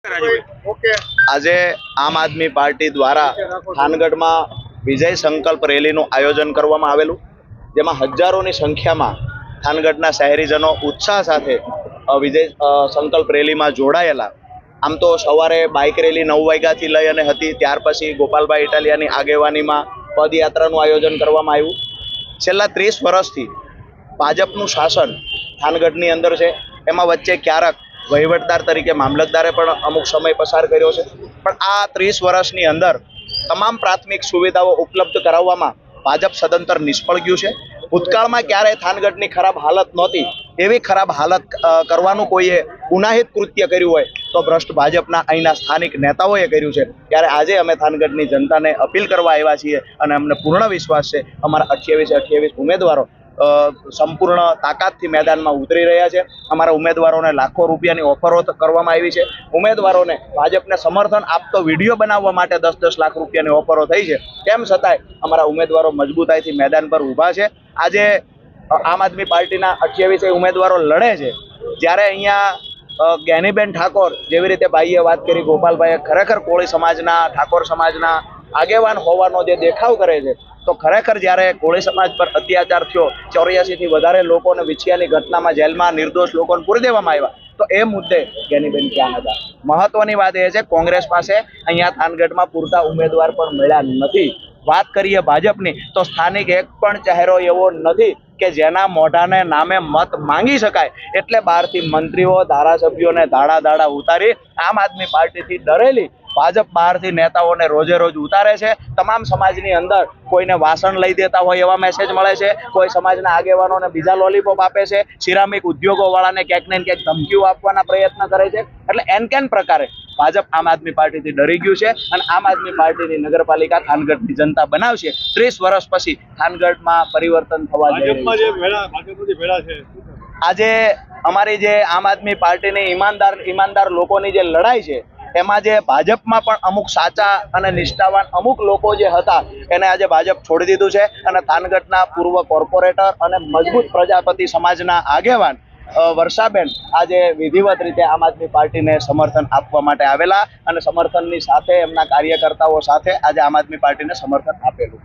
આજે આમ આદમી પાર્ટી દ્વારા થાનગઢમાં વિજય સંકલ્પ રેલીનું આયોજન કરવામાં આવેલું, જેમાં હજારોની સંખ્યામાં થાનગઢના શહેરીજનો ઉત્સાહ સાથે વિજય સંકલ્પ રેલીમાં જોડાયેલા. આમ તો સવારે બાઇક રેલી 9 વાગ્યાથી લઈ અને હતી, ત્યાર પછી ગોપાલભાઈ ઇટાલિયાની આગેવાનીમાં પદયાત્રાનું આયોજન કરવામાં આવ્યું. છેલ્લા 30 વર્ષથી ભાજપનું શાસન થાનગઢની અંદર છે. એમાં વચ્ચે ક્યારેક વહીવટદાર તરીકે મામલતદારે પણ અમુક સમય પસાર કર્યો છે, પણ આ 30 વર્ષની અંદર તમામ પ્રાથમિક સુવિધાઓ ઉપલબ્ધ કરાવવામાં ભાજપ સદંતર નિષ્ફળ ગયું છે. ભૂતકાળમાં ક્યારેય થાનગઢની ખરાબ હાલત નહોતી, એવી ખરાબ હાલત કરવાનું કોઈએ ગુનાહિત કૃત્ય કર્યું હોય તો ભ્રષ્ટ ભાજપના અહીંના સ્થાનિક નેતાઓએ કર્યું છે. ત્યારે આજે અમે થાનગઢની જનતાને અપીલ કરવા આવ્યા છીએ અને અમને પૂર્ણ વિશ્વાસ છે અમારા 28 ઉમેદવારો સંપૂર્ણ તાકાતથી મેદાનમાં ઉતરી રહ્યા છે. અમારા ઉમેદવારોને લાખો રૂપિયાની ઓફરો કરવામાં આવી છે. ઉમેદવારોને ભાજપને સમર્થન આપતો વિડીયો બનાવવા માટે 10-10 લાખ રૂપિયાની ઓફરો થઈ છે. તેમ છતાંય અમારા ઉમેદવારો મજબૂતાઈથી મેદાન પર ઊભા છે. આજે આમ આદમી પાર્ટીના 28 ઉમેદવારો લડે છે, જ્યારે અહીંયા જ્ઞાનીબેન ઠાકોર જેવી રીતે ભાઈએ વાત કરી, ગોપાલભાઈએ ખરેખર કોળી સમાજના, ઠાકોર સમાજના આગેવાન હોવાનો જે દેખાવ કરે છે, તો ખરેખર જ્યારે કોળી સમાજ પર અત્યાચાર થયો, 84 થી વધારે લોકોને વિછિયાની ઘટનામાં જેલમાં નિર્દોષ લોકોને પૂરી દેવામાં આવ્યા, તો એ મુદ્દે જ્ઞાનીબેન ક્યાં હતા? મહત્વની વાત એ છે, કોંગ્રેસ પાસે અહીંયા થાનગઢમાં પૂરતા ઉમેદવાર પણ મળ્યા નથી. વાત કરીએ ભાજપની, તો સ્થાનિક એક પણ ચહેરો એવો નથી કે જેના મોઢાને નામે મત માંગી શકાય. એટલે બહારથી મંત્રીઓ, ધારાસભ્યોને દાડા ઉતારી આમ આદમી પાર્ટીથી ડરેલી ભાજપ બહારથી નેતાઓને રોજે રોજ ઉતારે છે. તમામ સમાજની અંદર કોઈને વાસણ લઈ દેતા હોય એવા મેસેજ મળે છે, કોઈ સમાજના આગેવાનોને બીજા લોલીપોપ આપે છે, સિરામિક ઉદ્યોગોવાળાને ક્યાંક ને ક્યાંક ધમકીઓ આપવાના પ્રયત્ન કરે છે. એટલે એન પ્રકારે ભાજપ આમ આદમી પાર્ટીથી ડરી ગયું છે અને આમ આદમી પાર્ટીની નગરપાલિકા થાનગઢની જનતા બનાવશે. 30 વર્ષ પછી થાનગઢમાં પરિવર્તન થવા જઈ રહ્યું છે. આજે અમારી જે આમ આદમી પાર્ટીની ઈમાનદાર લોકોની જે લડાઈ છે, એમાં જે ભાજપમાં પણ અમુક સાચા અને નિષ્ઠાવાન અમુક લોકો જે હતા એને આજે ભાજપ છોડી દીધું છે અને થાનગઢના પૂર્વ કોર્પોરેટર અને મજબૂત પ્રજાપતિ સમાજના આગેવાન વર્ષાબેન આજે વિધિવત રીતે આમ આદમી પાર્ટીને સમર્થન આપવા માટે આવેલા અને સમર્થનની સાથે એમના કાર્યકર્તાઓ સાથે આજે આમ આદમી પાર્ટીને સમર્થન આપેલું.